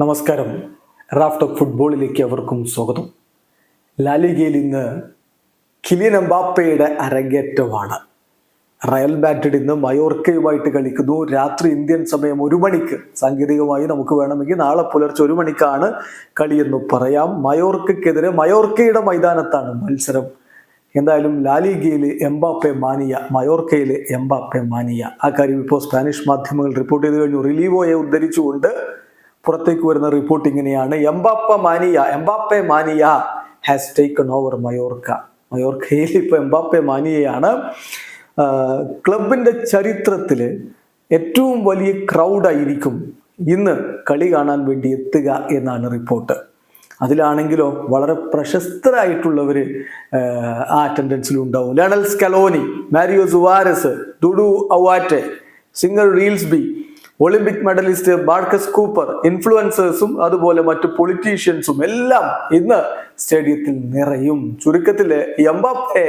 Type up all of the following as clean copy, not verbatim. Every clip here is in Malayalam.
നമസ്കാരം. റാഫ് ടോക്ക് ഫുട്ബോളിലേക്ക് അവർക്കും സ്വാഗതം. ലാലിഗയിൽ ഇന്ന് കിലിയൻ എംബാപ്പയുടെ അരങ്ങേറ്റമാണ്. റയൽ മാഡ്രിഡ് ഇന്ന് മയോർക്കയുമായിട്ട് കളിക്കുന്നു. രാത്രി ഇന്ത്യൻ സമയം 1 മണിക്ക്. സാങ്കേതികമായി നമുക്ക് വേണമെങ്കിൽ നാളെ പുലർച്ചെ 1 മണിക്കാണ് കളിയെന്ന് പറയാം. മയോർക്കയ്ക്കെതിരെ മയോർക്കയുടെ മൈതാനത്താണ് മത്സരം. എന്തായാലും ലാലിഗയിൽ എംബാപ്പെ മാനിയ, മയോർക്കയിൽ എംബാപ്പെ മാനിയ. ആ കാര്യം ഇപ്പോൾ സ്പാനിഷ് മാധ്യമങ്ങൾ റിപ്പോർട്ട് ചെയ്ത് കഴിഞ്ഞു. റിലീവോയെ ഉദ്ധരിച്ചുകൊണ്ട് പുറത്തേക്ക് വരുന്ന റിപ്പോർട്ട് ഇങ്ങനെയാണ്: Mbappe mania has taken over Mallorca. മയോർക്കയിൽ ഇപ്പോൾ എംബാപ്പെ മാനിയയാണ്. ക്ലബിന്റെ ചരിത്രത്തിൽ ഏറ്റവും വലിയ ക്രൗഡായിരിക്കും ഇന്ന് കളി കാണാൻ വേണ്ടി എത്തുക എന്നാണ് റിപ്പോർട്ട്. അതിലാണെങ്കിലോ വളരെ പ്രശസ്തരായിട്ടുള്ളവർ ആ അറ്റൻഡൻസിൽ ഉണ്ടാവും. Lionel Scaloni, Mario Suarez, Dudu Aouate, singer Rels B, Olympic medallist Marcus Cooper, ഇൻഫ്ലുവൻസേഴ്സും അതുപോലെ മറ്റു പൊളിറ്റീഷ്യൻസും എല്ലാം ഇന്ന് സ്റ്റേഡിയത്തിൽ നിറയും. ചുരുക്കത്തിൽ എംബാപ്പെ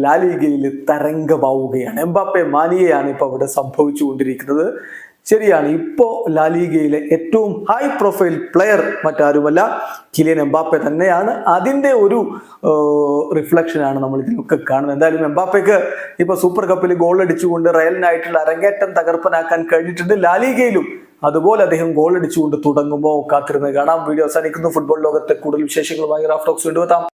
ലാലിഗയിൽ തരംഗമാവുകയാണ്. എംബാപ്പെ മാനിയയാണ് ഇപ്പോൾ അവിടെ സംഭവിച്ചു കൊണ്ടിരിക്കുന്നത്. ശരിയാണ്, ഇപ്പോൾ ലാലിഗയിലെ ഏറ്റവും ഹൈ പ്രൊഫൈൽ പ്ലെയർ മറ്റാരുമല്ല, കിലിയൻ എംബാപ്പെ തന്നെയാണ്. അതിൻ്റെ ഒരു റിഫ്ലക്ഷനാണ് നമ്മൾ ഇതിലൊക്കെ കാണുന്നത്. എന്തായാലും എംബാപ്പയ്ക്ക് ഇപ്പോൾ സൂപ്പർ കപ്പിൽ ഗോൾ അടിച്ചുകൊണ്ട് റയലിനായിട്ടുള്ള അരങ്ങേറ്റം തകർപ്പനാക്കാൻ കഴിഞ്ഞിട്ടുണ്ട്. ലാലിഗയിലും അതുപോലെ അദ്ദേഹം ഗോൾ അടിച്ചുകൊണ്ട് തുടങ്ങുമ്പോൾ കാത്തിരുന്ന് കാണാം. വീഡിയോ അവസാനിക്കുന്നു. ഫുട്ബോൾ ലോകത്തെ കൂടുതൽ വിശേഷങ്ങളുമായി റാഫ് ടോക്സ് വീണ്ടും എത്താം.